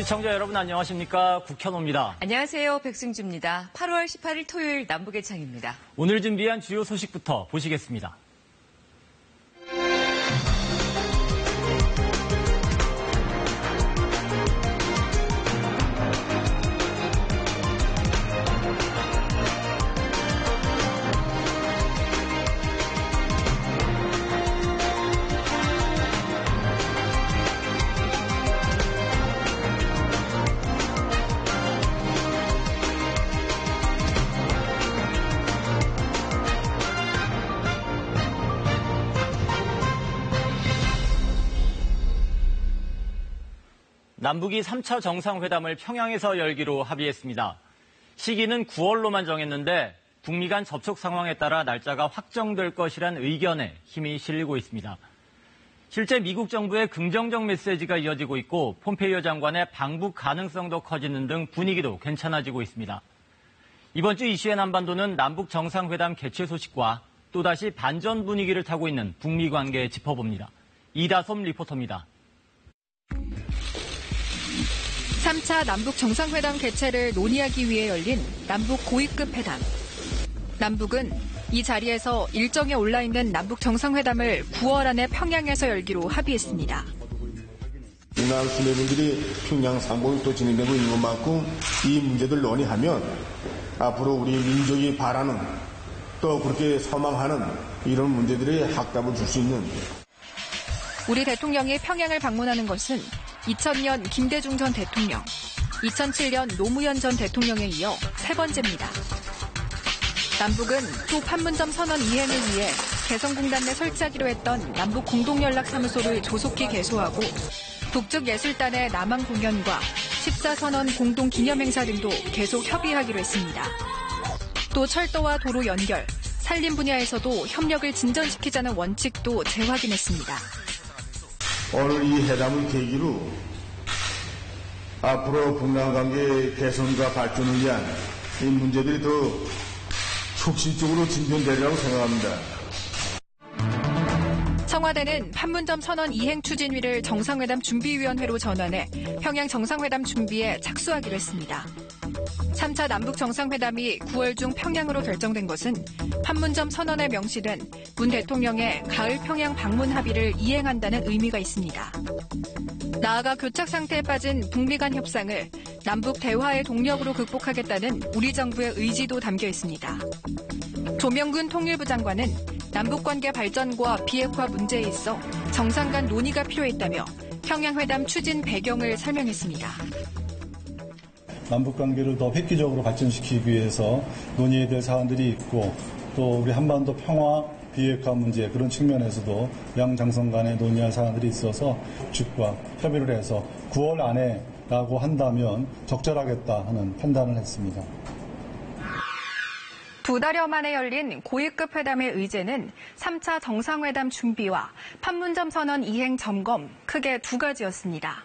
시청자 여러분 안녕하십니까? 국현호입니다. 안녕하세요. 백승주입니다. 8월 18일 토요일 남북의 창입니다. 오늘 준비한 주요 소식부터 보시겠습니다. 남북이 3차 정상회담을 평양에서 열기로 합의했습니다. 시기는 9월로만 정했는데 북미 간 접촉 상황에 따라 날짜가 확정될 것이란 의견에 힘이 실리고 있습니다. 실제 미국 정부의 긍정적 메시지가 이어지고 있고 폼페이오 장관의 방북 가능성도 커지는 등 분위기도 괜찮아지고 있습니다. 이번 주 이슈엔 한반도는 남북 정상회담 개최 소식과 또다시 반전 분위기를 타고 있는 북미 관계 짚어봅니다. 이다솜 리포터입니다. 3차 남북 정상회담 개최를 논의하기 위해 열린 남북 고위급 회담. 남북은 이 자리에서 일정에 올라있는 남북 정상회담을 9월 안에 평양에서 열기로 합의했습니다. 우리나라 수뇌부들이 평양 상봉이 또 진행되고 있는 것만큼 이 문제들 논의하면 앞으로 우리 민족이 바라는 또 그렇게 소망하는 이런 문제들의 확답을 줄 수 있는 우리 대통령이 평양을 방문하는 것은 2000년 김대중 전 대통령, 2007년 노무현 전 대통령에 이어 세 번째입니다. 남북은 또 판문점 선언 이행을 위해 개성공단 내 설치하기로 했던 남북 공동연락사무소를 조속히 개소하고 북측 예술단의 남한 공연과 14선언 공동기념행사 등도 계속 협의하기로 했습니다. 또 철도와 도로 연결, 산림 분야에서도 협력을 진전시키자는 원칙도 재확인했습니다. 오늘 이 회담을 계기로 앞으로 북남 관계 개선과 발전을 위한 이 문제들이 더 촉진적으로 진전되리라고 생각합니다. 청와대는 판문점 선언 이행 추진위를 정상회담 준비위원회로 전환해 평양 정상회담 준비에 착수하기로 했습니다. 3차 남북 정상회담이 9월 중 평양으로 결정된 것은 판문점 선언에 명시된 문 대통령의 가을 평양 방문 합의를 이행한다는 의미가 있습니다. 나아가 교착 상태에 빠진 북미 간 협상을 남북 대화의 동력으로 극복하겠다는 우리 정부의 의지도 담겨 있습니다. 조명근 통일부 장관은 남북관계 발전과 비핵화 문제에 있어 정상 간 논의가 필요했다며 평양회담 추진 배경을 설명했습니다. 남북관계를 더 획기적으로 발전시키기 위해서 논의해야 될 사안들이 있고 또 우리 한반도 평화, 비핵화 문제 그런 측면에서도 양 장성 간에 논의할 사안들이 있어서 측과 협의를 해서 9월 안에라고 한다면 적절하겠다 하는 판단을 했습니다. 두 달여 만에 열린 고위급 회담의 의제는 3차 정상회담 준비와 판문점 선언 이행 점검 크게 두 가지였습니다.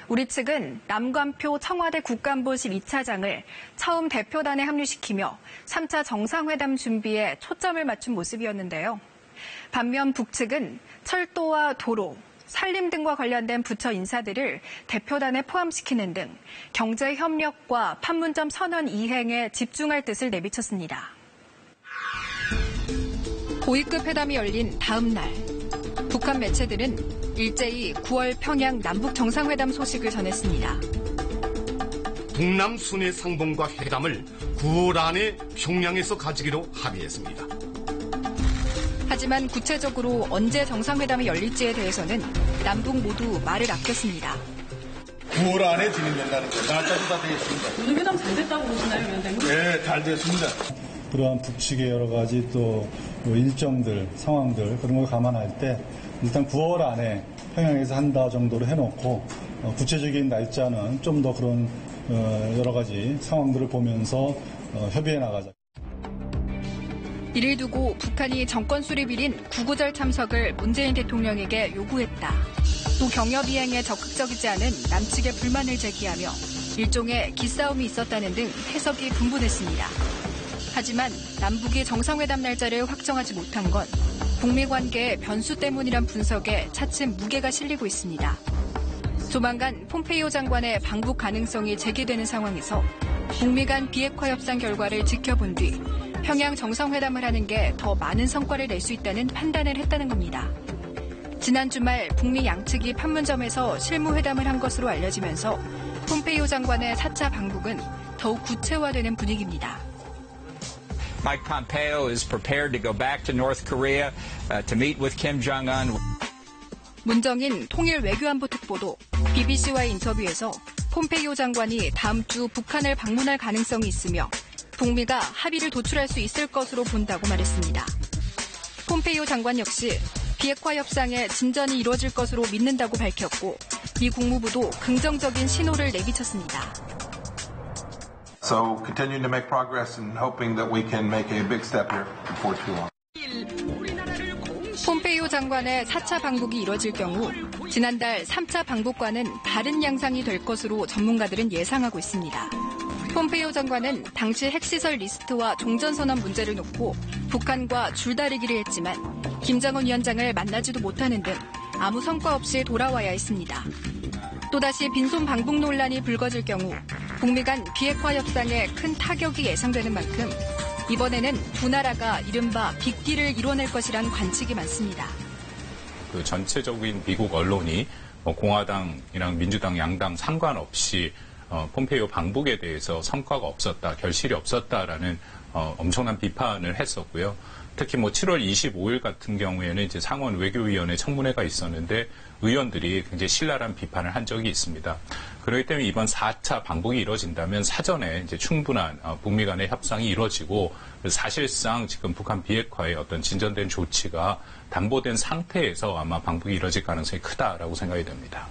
우리 측은 남관표 청와대 국가안보실 2차장을 처음 대표단에 합류시키며 3차 정상회담 준비에 초점을 맞춘 모습이었는데요. 반면 북측은 철도와 도로, 산림 등과 관련된 부처 인사들을 대표단에 포함시키는 등 경제협력과 판문점 선언 이행에 집중할 뜻을 내비쳤습니다. 고위급 회담이 열린 다음 날, 북한 매체들은 일제히 9월 평양 남북 정상회담 소식을 전했습니다. 북남 순회 상봉과 회담을 9월 안에 평양에서 가지기로 합의했습니다. 하지만 구체적으로 언제 정상회담이 열릴지에 대해서는 남북 모두 말을 아꼈습니다. 9월 안에 진행된다는 거예요. 날짜도 다 되겠습니다. 오늘 회담 잘 됐다고 보시나요, 위원장님? 네, 잘 됐습니다. 그러한 북측의 여러 가지 또 일정들, 상황들 그런 걸 감안할 때 일단 9월 안에 평양에서 한다 정도로 해놓고 구체적인 날짜는 좀 더 그런 여러 가지 상황들을 보면서 협의해 나가자. 이를 두고 북한이 정권 수립일인 구구절 참석을 문재인 대통령에게 요구했다. 또 경협 이행에 적극적이지 않은 남측의 불만을 제기하며 일종의 기싸움이 있었다는 등 해석이 분분했습니다. 하지만 남북이 정상회담 날짜를 확정하지 못한 건 북미 관계의 변수 때문이란 분석에 차츰 무게가 실리고 있습니다. 조만간 폼페이오 장관의 방북 가능성이 제기되는 상황에서 북미 간 비핵화 협상 결과를 지켜본 뒤 평양 정상회담을 하는 게 더 많은 성과를 낼 수 있다는 판단을 했다는 겁니다. 지난 주말 북미 양측이 판문점에서 실무회담을 한 것으로 알려지면서 폼페이오 장관의 4차 방북은 더욱 구체화되는 분위기입니다. Mike Pompeo is prepared to go back to North Korea to meet with Kim Jong-un. 문정인 통일 외교안보 특보도 BBC와의 인터뷰에서 폼페이오 장관이 다음 주 북한을 방문할 가능성이 있으며 북미가 합의를 도출할 수 있을 것으로 본다고 말했습니다. 폼페이오 장관 역시 비핵화 협상에 진전이 이루어질 것으로 믿는다고 밝혔고 미 국무부도 긍정적인 신호를 내비쳤습니다. So continuing to make progress and hoping that we can make a big step here before too long. 폼페이오 장관의 4차 방북이 이뤄질 경우 지난달 3차 방북과는 다른 양상이 될 것으로 전문가들은 예상하고 있습니다. 폼페이오 장관은 당시 핵시설 리스트와 종전선언 문제를 놓고 북한과 줄다리기를 했지만 김정은 위원장을 만나지도 못하는 등 아무 성과 없이 돌아와야 했습니다. 또다시 빈손 방북 논란이 불거질 경우 북미 간 비핵화 협상에 큰 타격이 예상되는 만큼 이번에는 두 나라가 이른바 빅딜을 이뤄낼 것이란 관측이 많습니다. 그 전체적인 미국 언론이 공화당이랑 민주당 양당 상관없이 폼페이오 방북에 대해서 성과가 없었다, 결실이 없었다라는 엄청난 비판을 했었고요. 특히 7월 25일 같은 경우에는 이제 상원 외교위원회 청문회가 있었는데 의원들이 굉장히 신랄한 비판을 한 적이 있습니다. 그렇기 때문에 이번 4차 방북이 이루어진다면 사전에 이제 충분한 북미 간의 협상이 이루어지고 사실상 지금 북한 비핵화의 어떤 진전된 조치가 담보된 상태에서 아마 방북이 이루어질 가능성이 크다라고 생각이 됩니다.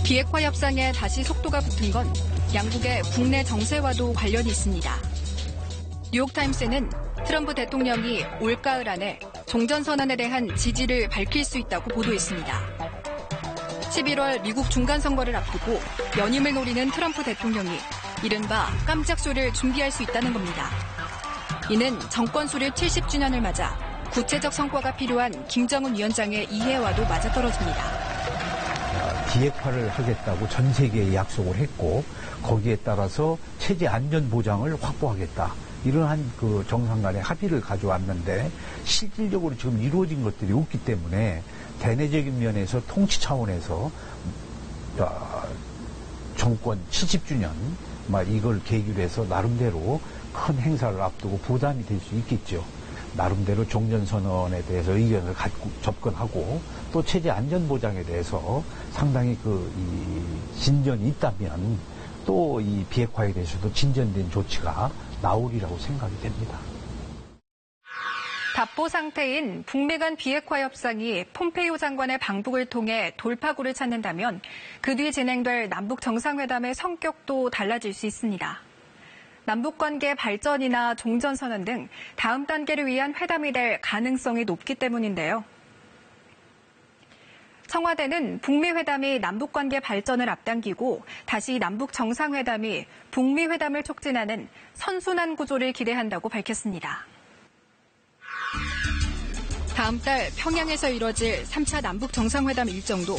비핵화 협상에 다시 속도가 붙은 건 양국의 국내 정세와도 관련이 있습니다. 뉴욕타임스는 트럼프 대통령이 올가을 안에 종전선언에 대한 지지를 밝힐 수 있다고 보도했습니다. 11월 미국 중간선거를 앞두고 연임을 노리는 트럼프 대통령이 이른바 깜짝 쇼를 준비할 수 있다는 겁니다. 이는 정권 수립 70주년을 맞아 구체적 성과가 필요한 김정은 위원장의 이해와도 맞아떨어집니다. 비핵화를 하겠다고 전 세계에 약속을 했고 거기에 따라서 체제 안전 보장을 확보하겠다. 이러한 그 정상 간의 합의를 가져왔는데 실질적으로 지금 이루어진 것들이 없기 때문에 대내적인 면에서 통치 차원에서 정권 70주년 이걸 계기로 해서 나름대로 큰 행사를 앞두고 부담이 될 수 있겠죠. 나름대로 종전선언에 대해서 의견을 갖고 접근하고 또 체제 안전보장에 대해서 상당히 이 진전이 있다면 또 이 비핵화에 대해서도 진전된 조치가 나오리라고 생각이 됩니다. 답보 상태인 북미 간 비핵화 협상이 폼페이오 장관의 방북을 통해 돌파구를 찾는다면 그 뒤 진행될 남북 정상회담의 성격도 달라질 수 있습니다. 남북관계 발전이나 종전선언 등 다음 단계를 위한 회담이 될 가능성이 높기 때문인데요. 청와대는 북미 회담이 남북관계 발전을 앞당기고 다시 남북 정상회담이 북미 회담을 촉진하는 선순환 구조를 기대한다고 밝혔습니다. 다음 달 평양에서 이뤄질 3차 남북 정상회담 일정도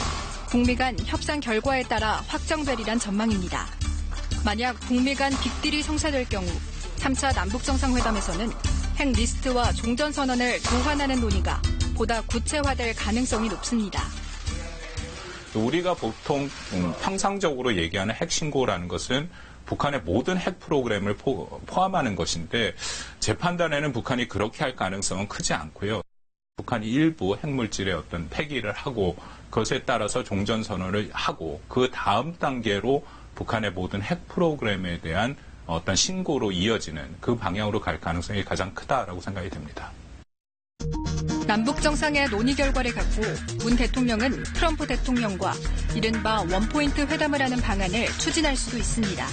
북미 간 협상 결과에 따라 확정되리란 전망입니다. 만약 북미 간 빅딜이 성사될 경우 3차 남북 정상회담에서는 핵 리스트와 종전선언을 교환하는 논의가 보다 구체화될 가능성이 높습니다. 우리가 보통 평상적으로 얘기하는 핵 신고라는 것은 북한의 모든 핵 프로그램을 포함하는 것인데 제 판단에는 북한이 그렇게 할 가능성은 크지 않고요. 북한이 일부 핵물질의 어떤 폐기를 하고 그것에 따라서 종전선언을 하고 그 다음 단계로 북한의 모든 핵 프로그램에 대한 어떤 신고로 이어지는 그 방향으로 갈 가능성이 가장 크다라고 생각이 됩니다. 남북 정상의 논의 결과를 갖고 문 대통령은 트럼프 대통령과 이른바 원포인트 회담을 하는 방안을 추진할 수도 있습니다.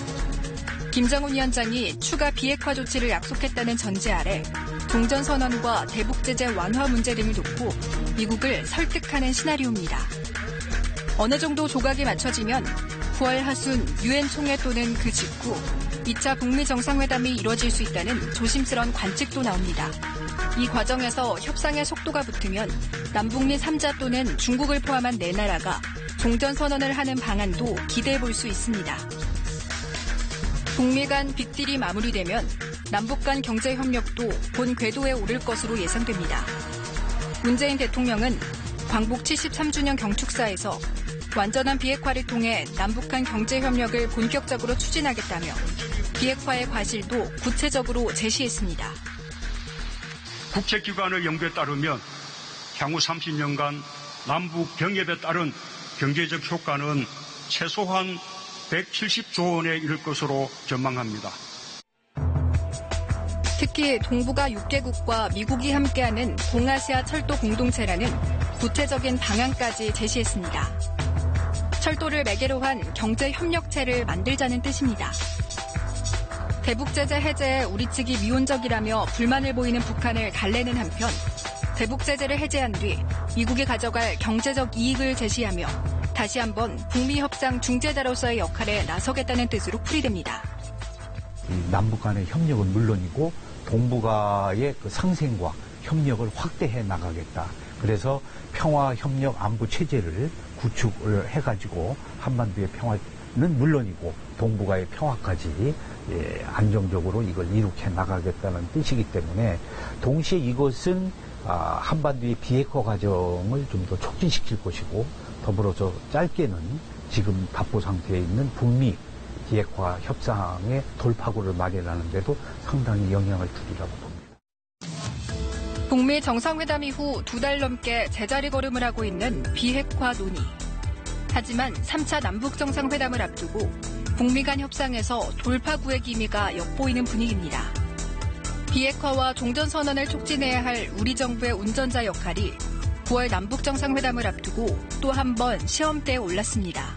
김정은 위원장이 추가 비핵화 조치를 약속했다는 전제 아래 종전선언과 대북제재 완화 문제 등을 놓고 미국을 설득하는 시나리오입니다. 어느 정도 조각이 맞춰지면 9월 하순 유엔 총회 또는 그 직후 2차 북미 정상회담이 이뤄질 수 있다는 조심스러운 관측도 나옵니다. 이 과정에서 협상의 속도가 붙으면 남북미 3자 또는 중국을 포함한 4나라가 종전선언을 하는 방안도 기대해 볼 수 있습니다. 북미 간 빅딜이 마무리되면 남북 간 경제협력도 본 궤도에 오를 것으로 예상됩니다. 문재인 대통령은 광복 73주년 경축사에서 완전한 비핵화를 통해 남북 간 경제협력을 본격적으로 추진하겠다며 비핵화의 과실도 구체적으로 제시했습니다. 국제기관의 연구에 따르면 향후 30년간 남북 경협에 따른 경제적 효과는 최소한 170조 원에 이를 것으로 전망합니다. 특히 동북아 6개국과 미국이 함께하는 동아시아 철도 공동체라는 구체적인 방안까지 제시했습니다. 철도를 매개로 한 경제협력체를 만들자는 뜻입니다. 대북제재 해제에 우리 측이 미온적이라며 불만을 보이는 북한을 달래는 한편 대북제재를 해제한 뒤 미국이 가져갈 경제적 이익을 제시하며 다시 한번 북미 협상 중재자로서의 역할에 나서겠다는 뜻으로 풀이됩니다. 남북 간의 협력은 물론이고 동북아의 그 상생과 협력을 확대해 나가겠다. 그래서 평화, 협력, 안보 체제를 구축을 해가지고 한반도의 평화는 물론이고 동북아의 평화까지 안정적으로 이걸 이룩해 나가겠다는 뜻이기 때문에 동시에 이것은 한반도의 비핵화 과정을 좀 더 촉진시킬 것이고 더불어서 짧게는 지금 답보 상태에 있는 북미 비핵화 협상의 돌파구를 마련하는 데도 상당히 영향을 주리라고 봅니다. 북미 정상회담 이후 2달 넘게 제자리 걸음을 하고 있는 비핵화 논의. 하지만 3차 남북 정상회담을 앞두고 북미 간 협상에서 돌파구의 기미가 엿보이는 분위기입니다. 비핵화와 종전선언을 촉진해야 할 우리 정부의 운전자 역할이 9월 남북 정상회담을 앞두고 또 한 번 시험대에 올랐습니다.